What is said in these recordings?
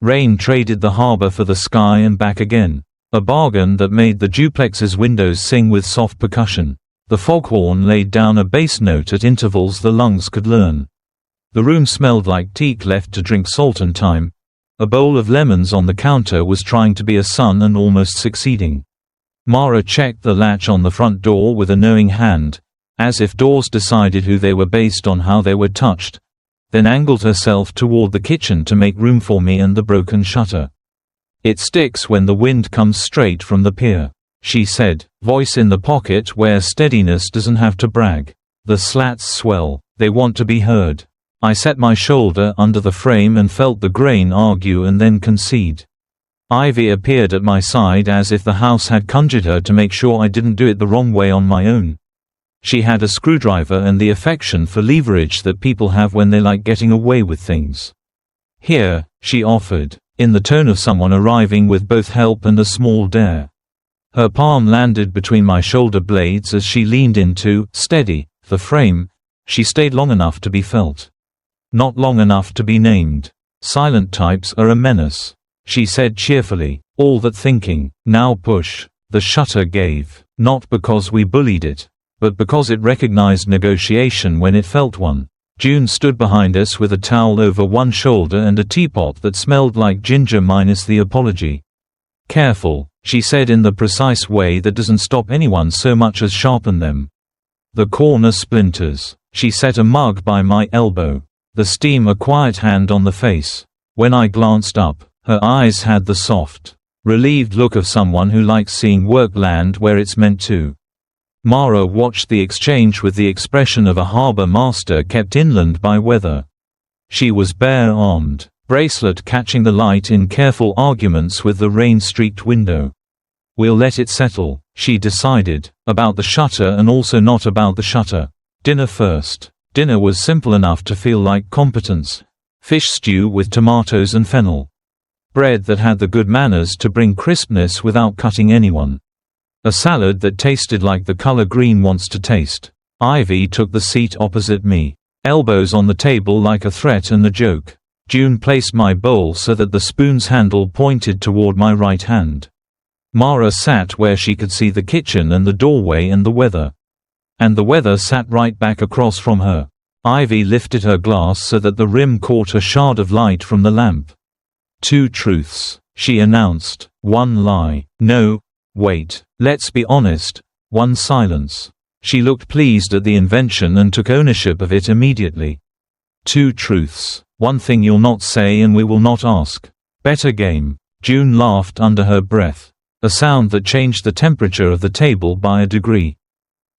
Rain traded the harbor for the sky and back again. A bargain that made the duplex's windows sing with soft percussion. The foghorn laid down a bass note at intervals the lungs could learn. The room smelled like teak left to drink salt and thyme. A bowl of lemons on the counter was trying to be a sun and almost succeeding. Mara checked the latch on the front door with a knowing hand, as if doors decided who they were based on how they were touched, then angled herself toward the kitchen to make room for me and the broken shutter. "It sticks when the wind comes straight from the pier," she said, voice in the pocket where steadiness doesn't have to brag. "The slats swell, they want to be heard." I set my shoulder under the frame and felt the grain argue and then concede. Ivy appeared at my side as if the house had conjured her to make sure I didn't do it the wrong way on my own. She had a screwdriver and the affection for leverage that people have when they like getting away with things. "Here," she offered, in the tone of someone arriving with both help and a small dare. Her palm landed between my shoulder blades as she leaned into, steady, the frame. She stayed long enough to be felt. Not long enough to be named. "Silent types are a menace," she said cheerfully, all that thinking, "Now push." The shutter gave, not because we bullied it, but because it recognized negotiation when it felt one. June stood behind us with a towel over one shoulder and a teapot that smelled like ginger minus the apology. "Careful," she said in the precise way that doesn't stop anyone so much as sharpen them. "The corner splinters." She set a mug by my elbow. The steam a quiet hand on the face. When I glanced up, her eyes had the soft, relieved look of someone who likes seeing work land where it's meant to. Mara watched the exchange with the expression of a harbor master kept inland by weather. She was bare-armed, bracelet catching the light in careful arguments with the rain-streaked window. "We'll let it settle," she decided, about the shutter and also not about the shutter. "Dinner first." Dinner was simple enough to feel like competence. Fish stew with tomatoes and fennel. Bread that had the good manners to bring crispness without cutting anyone. A salad that tasted like the color green wants to taste. Ivy took the seat opposite me. Elbows on the table like a threat and a joke. June placed my bowl so that the spoon's handle pointed toward my right hand. Mara sat where she could see the kitchen and the doorway and the weather. And the weather sat right back across from her. Ivy lifted her glass so that the rim caught a shard of light from the lamp. "Two truths," she announced. "One lie. No. Wait, let's be honest. One silence." She looked pleased at the invention and took ownership of it immediately. "Two truths. One thing you'll not say and we will not ask. Better game." June laughed under her breath. A sound that changed the temperature of the table by a degree.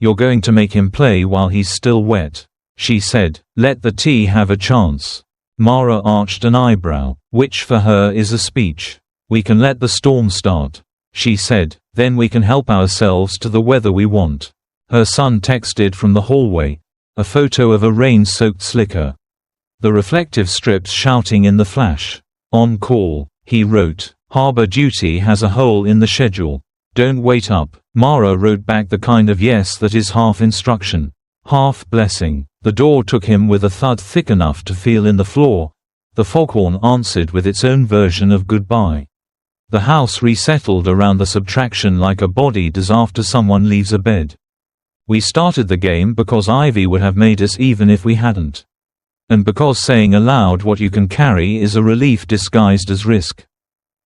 "You're going to make him play while he's still wet," she said. "Let the tea have a chance." Mara arched an eyebrow, which for her is a speech. "We can let the storm start," she said, "then we can help ourselves to the weather we want." Her son texted from the hallway, a photo of a rain-soaked slicker. The reflective strips shouting in the flash. "On call," he wrote. "Harbor duty has a hole in the schedule. Don't wait up." Mara wrote back the kind of yes that is half instruction, half blessing. The door took him with a thud thick enough to feel in the floor. The foghorn answered with its own version of goodbye. The house resettled around the subtraction like a body does after someone leaves a bed. We started the game because Ivy would have made us even if we hadn't. And because saying aloud what you can carry is a relief disguised as risk.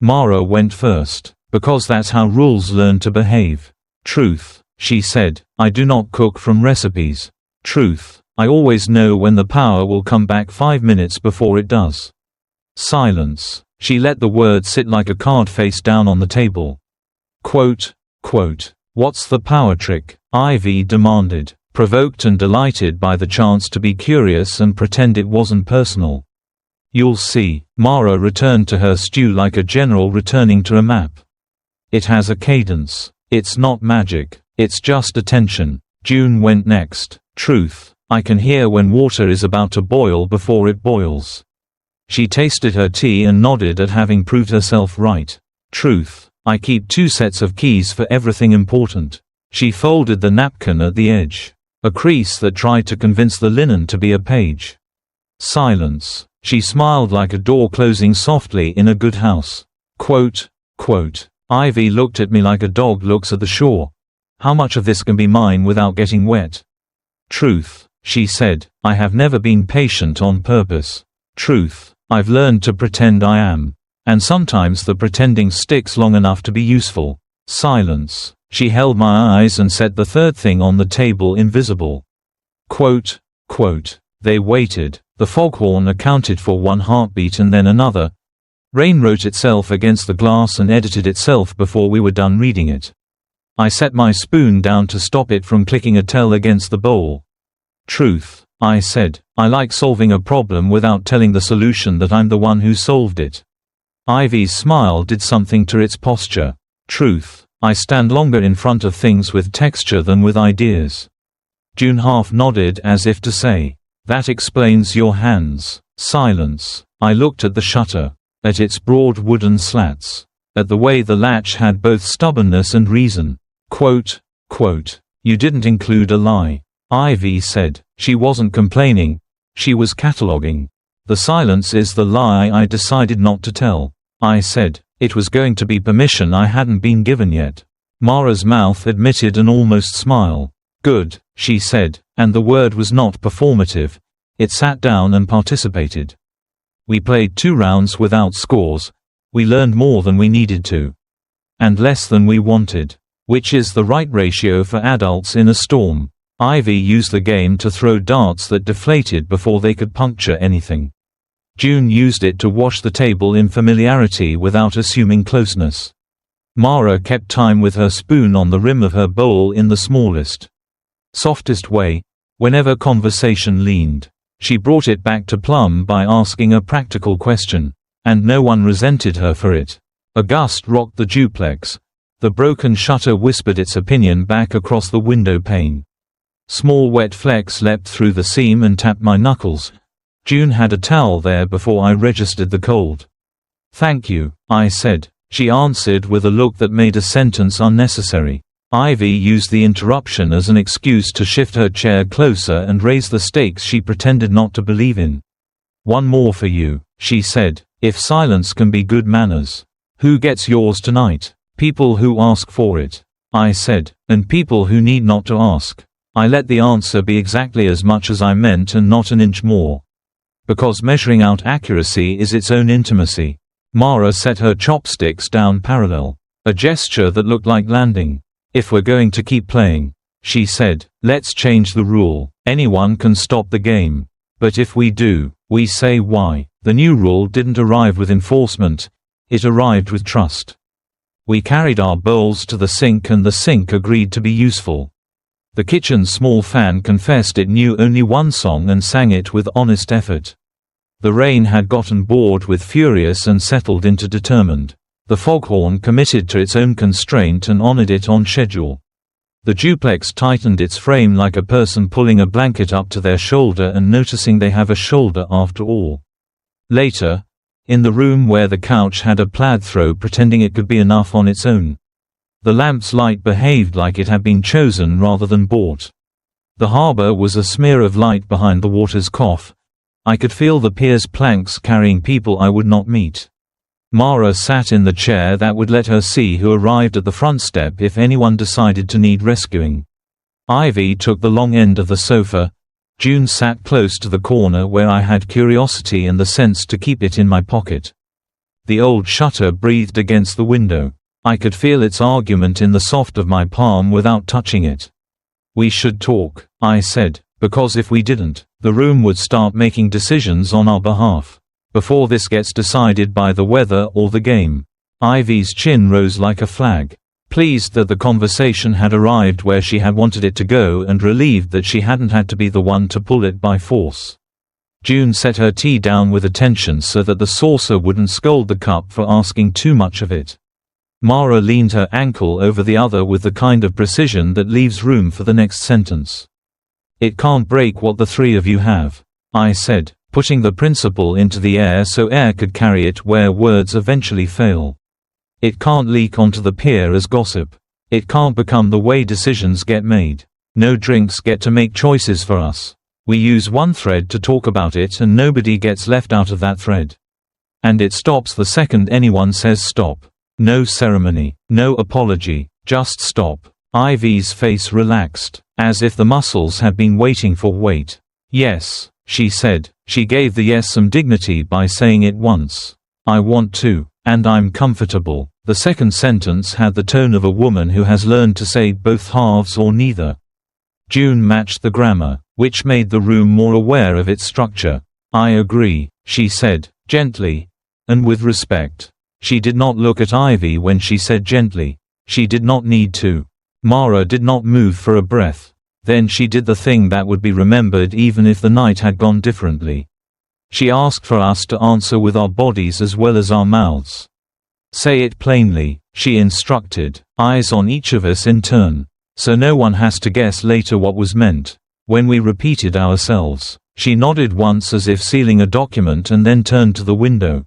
Mara went first, because that's how rules learn to behave. "Truth," she said, "I do not cook from recipes." "Truth, I always know when the power will come back 5 minutes before it does." Silence. She let the word sit like a card face down on the table. Quote, "What's the power trick?" Ivy demanded, provoked and delighted by the chance to be curious and pretend it wasn't personal. "You'll see." Mara returned to her stew like a general returning to a map. "It has a cadence. It's not magic. It's just attention." June went next. "Truth, I can hear when water is about to boil before it boils." She tasted her tea and nodded at having proved herself right. "Truth, I keep 2 sets of keys for everything important." She folded the napkin at the edge. A crease that tried to convince the linen to be a page. Silence. She smiled like a door closing softly in a good house. Ivy looked at me like a dog looks at the shore. How much of this can be mine without getting wet? Truth, she said, I have never been patient on purpose. Truth, I've learned to pretend I am. And sometimes the pretending sticks long enough to be useful. Silence. She held my eyes and set the third thing on the table invisible. They waited. The foghorn accounted for one heartbeat and then another. Rain wrote itself against the glass and edited itself before we were done reading it. I set my spoon down to stop it from clicking a tell against the bowl. Truth, I said, I like solving a problem without telling the solution that I'm the one who solved it. Ivy's smile did something to its posture. Truth, I stand longer in front of things with texture than with ideas. June half nodded as if to say, that explains your hands. Silence. I looked at the shutter. At its broad wooden slats. At the way the latch had both stubbornness and reason. You didn't include a lie. Ivy said. She wasn't complaining. She was cataloguing. The silence is the lie I decided not to tell. I said. It was going to be permission I hadn't been given yet. Mara's mouth admitted an almost smile. Good, she said, and the word was not performative. It sat down and participated. We played 2 rounds without scores. We learned more than we needed to. And less than we wanted. Which is the right ratio for adults in a storm. Ivy used the game to throw darts that deflated before they could puncture anything. June used it to wash the table in familiarity without assuming closeness. Mara kept time with her spoon on the rim of her bowl in the smallest, softest way, whenever conversation leaned. She brought it back to plumb by asking a practical question, and no one resented her for it. A gust rocked the duplex. The broken shutter whispered its opinion back across the window pane. Small wet flecks leapt through the seam and tapped my knuckles. June had a towel there before I registered the cold. Thank you, I said. She answered with a look that made a sentence unnecessary. Ivy used the interruption as an excuse to shift her chair closer and raise the stakes she pretended not to believe in. One more for you, she said, if silence can be good manners. Who gets yours tonight? People who ask for it, I said, and people who need not to ask. I let the answer be exactly as much as I meant and not an inch more. Because measuring out accuracy is its own intimacy. Mara set her chopsticks down parallel. A gesture that looked like landing. If we're going to keep playing, she said, let's change the rule. Anyone can stop the game. But if we do, we say why. The new rule didn't arrive with enforcement, it arrived with trust. We carried our bowls to the sink and the sink agreed to be useful. The kitchen's small fan confessed it knew only one song and sang it with honest effort. The rain had gotten bored with furious and settled into determined. The foghorn committed to its own constraint and honored it on schedule. The duplex tightened its frame like a person pulling a blanket up to their shoulder and noticing they have a shoulder after all. Later, in the room where the couch had a plaid throw pretending it could be enough on its own, the lamp's light behaved like it had been chosen rather than bought. The harbor was a smear of light behind the water's cough. I could feel the pier's planks carrying people I would not meet. Mara sat in the chair that would let her see who arrived at the front step if anyone decided to need rescuing. Ivy took the long end of the sofa. June sat close to the corner where I had curiosity and the sense to keep it in my pocket. The old shutter breathed against the window. I could feel its argument in the soft of my palm without touching it. We should talk, I said, because if we didn't, the room would start making decisions on our behalf. Before this gets decided by the weather or the game. Ivy's chin rose like a flag. Pleased that the conversation had arrived where she had wanted it to go and relieved that she hadn't had to be the one to pull it by force. June set her tea down with attention so that the saucer wouldn't scold the cup for asking too much of it. Mara leaned her ankle over the other with the kind of precision that leaves room for the next sentence. It can't break what the three of you have, I said, putting the principle into the air so air could carry it where words eventually fail. It can't leak onto the pier as gossip. It can't become the way decisions get made. No drinks get to make choices for us. We use one thread to talk about it and nobody gets left out of that thread. And it stops the second anyone says stop. No ceremony, no apology, just stop. Ivy's face relaxed, as if the muscles had been waiting for wait. Yes, she said. She gave the yes some dignity by saying it once. I want to, and I'm comfortable. The second sentence had the tone of a woman who has learned to say both halves or neither. June matched the grammar, which made the room more aware of its structure. I agree, she said, gently, and with respect. She did not look at Ivy when she said gently. She did not need to. Mara did not move for a breath. Then she did the thing that would be remembered even if the night had gone differently. She asked for us to answer with our bodies as well as our mouths. Say it plainly, she instructed, eyes on each of us in turn, so no one has to guess later what was meant. When we repeated ourselves, she nodded once as if sealing a document and then turned to the window.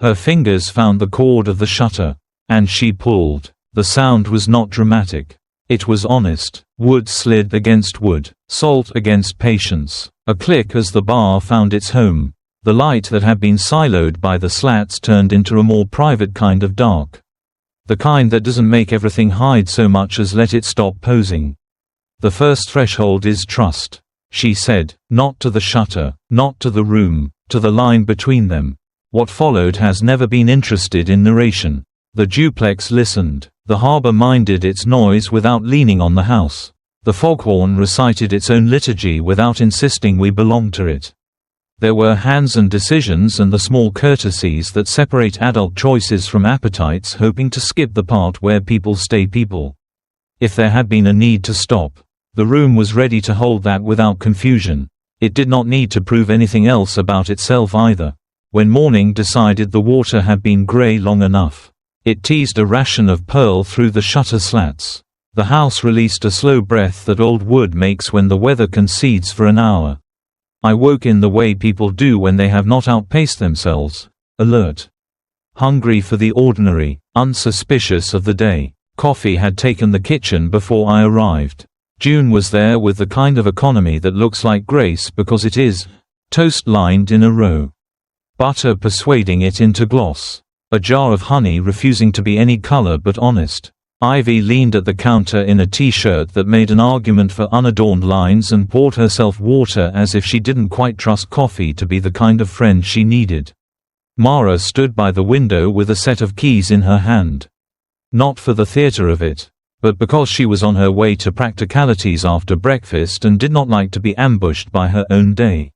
Her fingers found the cord of the shutter, and she pulled. The sound was not dramatic. It was honest. Wood slid against wood, salt against patience. A click as the bar found its home. The light that had been siloed by the slats turned into a more private kind of dark. The kind that doesn't make everything hide so much as let it stop posing. The first threshold is trust, she said, not to the shutter, not to the room, to the line between them. What followed has never been interested in narration. The duplex listened. The harbor minded its noise without leaning on the house. The foghorn recited its own liturgy without insisting we belonged to it. There were hands and decisions and the small courtesies that separate adult choices from appetites, hoping to skip the part where people stay people. If there had been a need to stop, the room was ready to hold that without confusion. It did not need to prove anything else about itself either. When morning decided the water had been gray long enough, it teased a ration of pearl through the shutter slats. The house released a slow breath that old wood makes when the weather concedes for an hour. I woke in the way people do when they have not outpaced themselves, alert. Hungry for the ordinary, unsuspicious of the day. Coffee had taken the kitchen before I arrived. June was there with the kind of economy that looks like grace because it is. Toast lined in a row. Butter persuading it into gloss. A jar of honey refusing to be any color but honest. Ivy leaned at the counter in a t-shirt that made an argument for unadorned lines and poured herself water as if she didn't quite trust coffee to be the kind of friend she needed. Mara stood by the window with a set of keys in her hand. Not for the theater of it, but because she was on her way to practicalities after breakfast and did not like to be ambushed by her own day.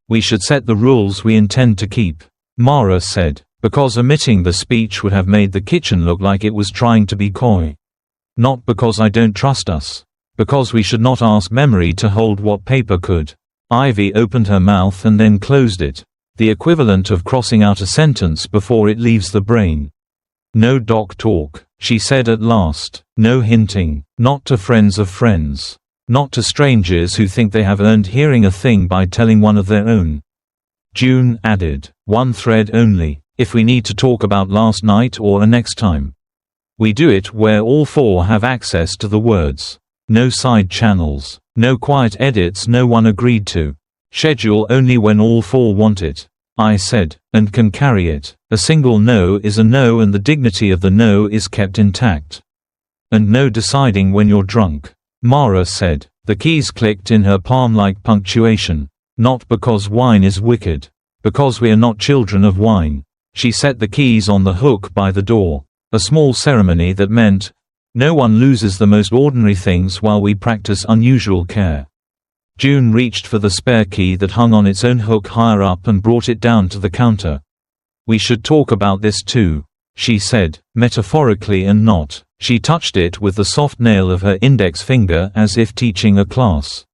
We should set the rules we intend to keep, Mara said. Because omitting the speech would have made the kitchen look like it was trying to be coy. Not because I don't trust us. Because we should not ask memory to hold what paper could. Ivy opened her mouth and then closed it. The equivalent of crossing out a sentence before it leaves the brain. No doc talk, she said at last. No hinting. Not to friends of friends. Not to strangers who think they have earned hearing a thing by telling one of their own. June added, one thread only. If we need to talk about last night or a next time. We do it where all four have access to the words. No side channels. No quiet edits no one agreed to. Schedule only when all four want it. I said, and can carry it. A single no is a no and the dignity of the no is kept intact. And no deciding when you're drunk. Mara said. The keys clicked in her palm like punctuation. Not because wine is wicked. Because we are not children of wine. She set the keys on the hook by the door. A small ceremony that meant, no one loses the most ordinary things while we practice unusual care. June reached for the spare key that hung on its own hook higher up and brought it down to the counter. We should talk about this too, she said, metaphorically and not. She touched it with the soft nail of her index finger as if teaching a class.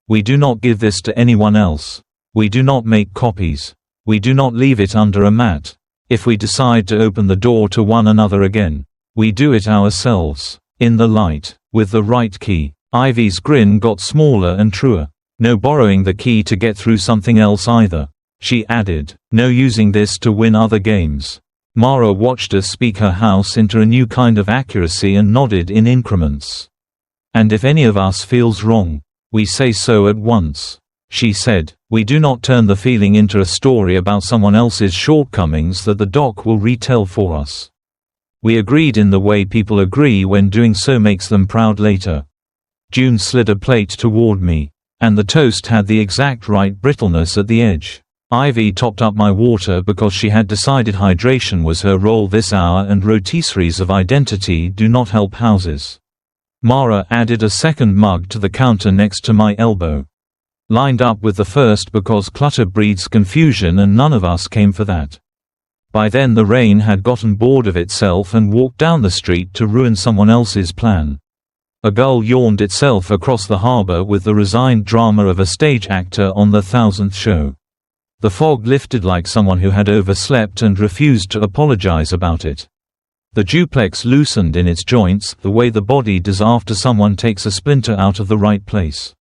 We do not give this to anyone else. We do not make copies. We do not leave it under a mat. If we decide to open the door to one another again, we do it ourselves, in the light, with the right key. Ivy's grin got smaller and truer. No borrowing the key to get through something else either, she added. No using this to win other games. Mara watched us speak her house into a new kind of accuracy and nodded in increments. And if any of us feels wrong, we say so at once. she said. "We do not turn the feeling into a story about someone else's shortcomings that the doc will retell for us. We agreed in the way people agree when doing so makes them proud later." June slid a plate toward me, and the toast had the exact right brittleness at the edge. Ivy topped up my water because she had decided hydration was her role this hour, and rotisseries of identity do not help houses. Mara added a second mug to the counter next to my elbow. Lined up with the first because clutter breeds confusion and none of us came for that. By then the rain had gotten bored of itself and walked down the street to ruin someone else's plan. A gull yawned itself across the harbor with the resigned drama of a stage actor on the 1000th show. The fog lifted like someone who had overslept and refused to apologize about it. The duplex loosened in its joints, the way the body does after someone takes a splinter out of the right place.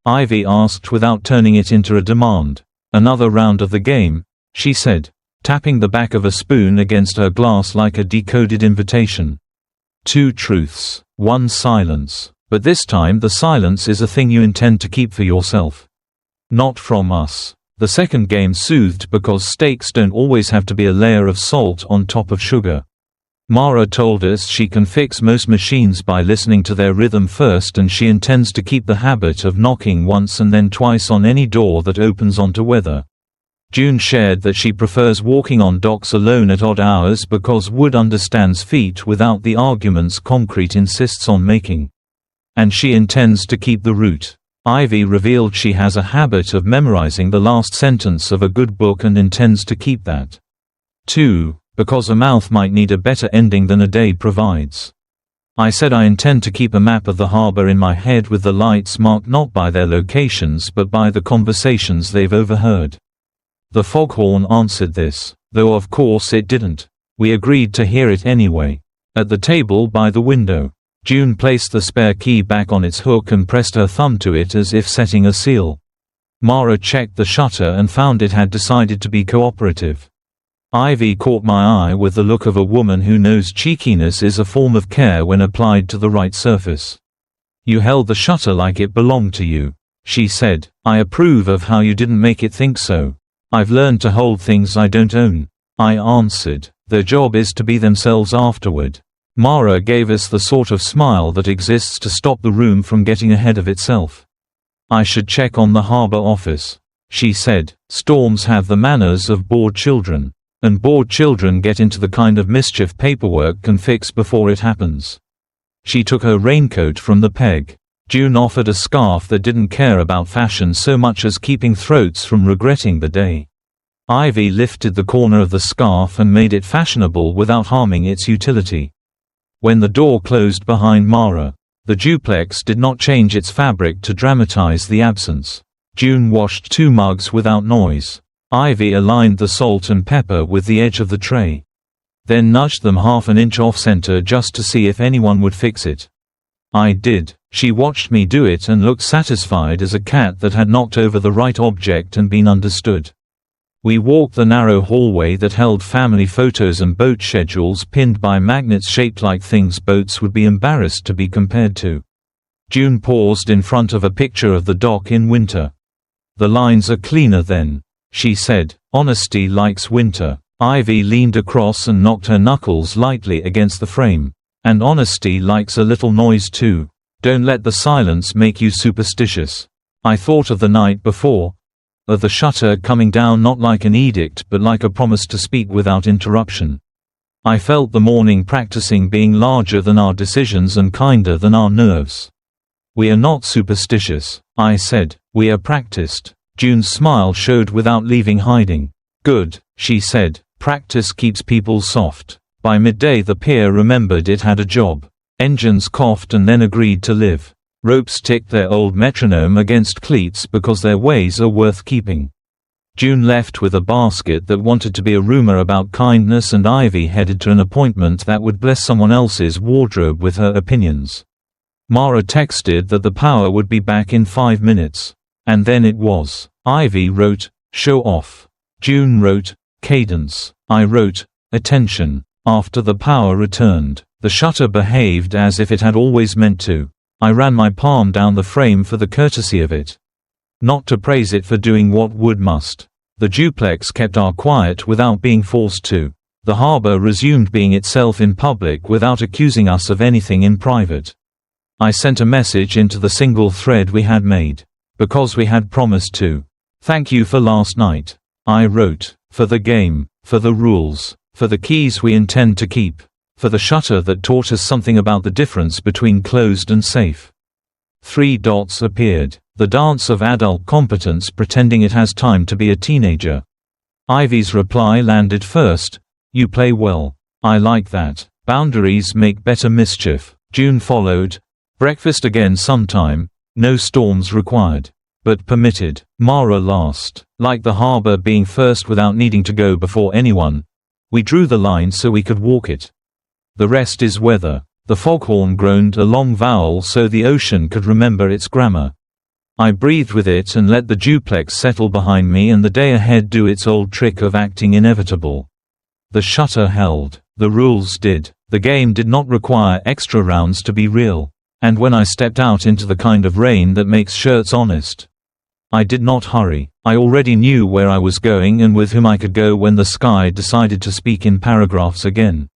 Ivy asked without turning it into a demand. "Another round of the game," she said, tapping the back of a spoon against her glass like a decoded invitation. Two truths, one silence. But this time the silence is a thing you intend to keep for yourself. Not from us. The second game soothed because steaks don't always have to be a layer of salt on top of sugar. Mara told us she can fix most machines by listening to their rhythm first, and she intends to keep the habit of knocking once and then twice on any door that opens onto weather. June shared that she prefers walking on docks alone at odd hours because wood understands feet without the arguments concrete insists on making. And she intends to keep the route. Ivy revealed she has a habit of memorizing the last sentence of a good book and intends to keep that. 2. Because a mouth might need a better ending than a day provides. I said I intend to keep a map of the harbor in my head with the lights marked not by their locations but by the conversations they've overheard. The Foghorn answered this, though of course it didn't. We agreed to hear it anyway. At the table by the window, June placed the spare key back on its hook and pressed her thumb to it as if setting a seal. Mara checked the shutter and found it had decided to be cooperative. Ivy caught my eye with the look of a woman who knows cheekiness is a form of care when applied to the right surface. "You held the shutter like it belonged to you," she said. "I approve of how you didn't make it think so." "I've learned to hold things I don't own," I answered. "Their job is to be themselves afterward." Mara gave us the sort of smile that exists to stop the room from getting ahead of itself. "I should check on the harbor office," she said. "Storms have the manners of bored children. And bored children get into the kind of mischief paperwork can fix before it happens." She took her raincoat from the peg. June offered a scarf that didn't care about fashion so much as keeping throats from regretting the day. Ivy lifted the corner of the scarf and made it fashionable without harming its utility. When the door closed behind Mara, the duplex did not change its fabric to dramatize the absence. June washed 2 mugs without noise. Ivy aligned the salt and pepper with the edge of the tray. Then nudged them half an inch off-center just to see if anyone would fix it. I did. She watched me do it and looked satisfied as a cat that had knocked over the right object and been understood. We walked the narrow hallway that held family photos and boat schedules pinned by magnets shaped like things boats would be embarrassed to be compared to. June paused in front of a picture of the dock in winter. "The lines are cleaner then," she said. "Honesty likes winter." Ivy leaned across and knocked her knuckles lightly against the frame. "And honesty likes a little noise too. Don't let the silence make you superstitious." I thought of the night before. Of the shutter coming down not like an edict but like a promise to speak without interruption. I felt the morning practicing being larger than our decisions and kinder than our nerves. "We are not superstitious," I said. "We are practiced." June's smile showed without leaving hiding. "Good," she said. "Practice keeps people soft." By midday the pier remembered it had a job. Engines coughed and then agreed to live. Ropes ticked their old metronome against cleats because their ways are worth keeping. June left with a basket that wanted to be a rumor about kindness, and Ivy headed to an appointment that would bless someone else's wardrobe with her opinions. Mara texted that the power would be back in 5 minutes. And then it was. Ivy wrote, "Show off." June wrote, "Cadence." I wrote, "Attention." After the power returned, the shutter behaved as if it had always meant to. I ran my palm down the frame for the courtesy of it. not to praise it for doing what would must. The duplex kept our quiet without being forced to. The harbor resumed being itself in public without accusing us of anything in private. I sent a message into the single thread we had made. Because we had promised to. Thank you for last night. I wrote. For the game, for the rules, for the keys we intend to keep, for the shutter that taught us something about the difference between closed and safe. 3 dots appeared. The dance of adult competence pretending it has time to be a teenager. Ivy's reply landed first. You play well. I like that. Boundaries make better mischief. June followed. Breakfast again sometime. No storms required. But permitted. Mara last. Like the harbor being first without needing to go before anyone. We drew the line so we could walk it. The rest is weather. The foghorn groaned a long vowel so the ocean could remember its grammar. I breathed with it and let the duplex settle behind me and the day ahead do its old trick of acting inevitable. The shutter held. The rules did. The game did not require extra rounds to be real. And when I stepped out into the kind of rain that makes shirts honest, I did not hurry. I already knew where I was going and with whom I could go when the sky decided to speak in paragraphs again.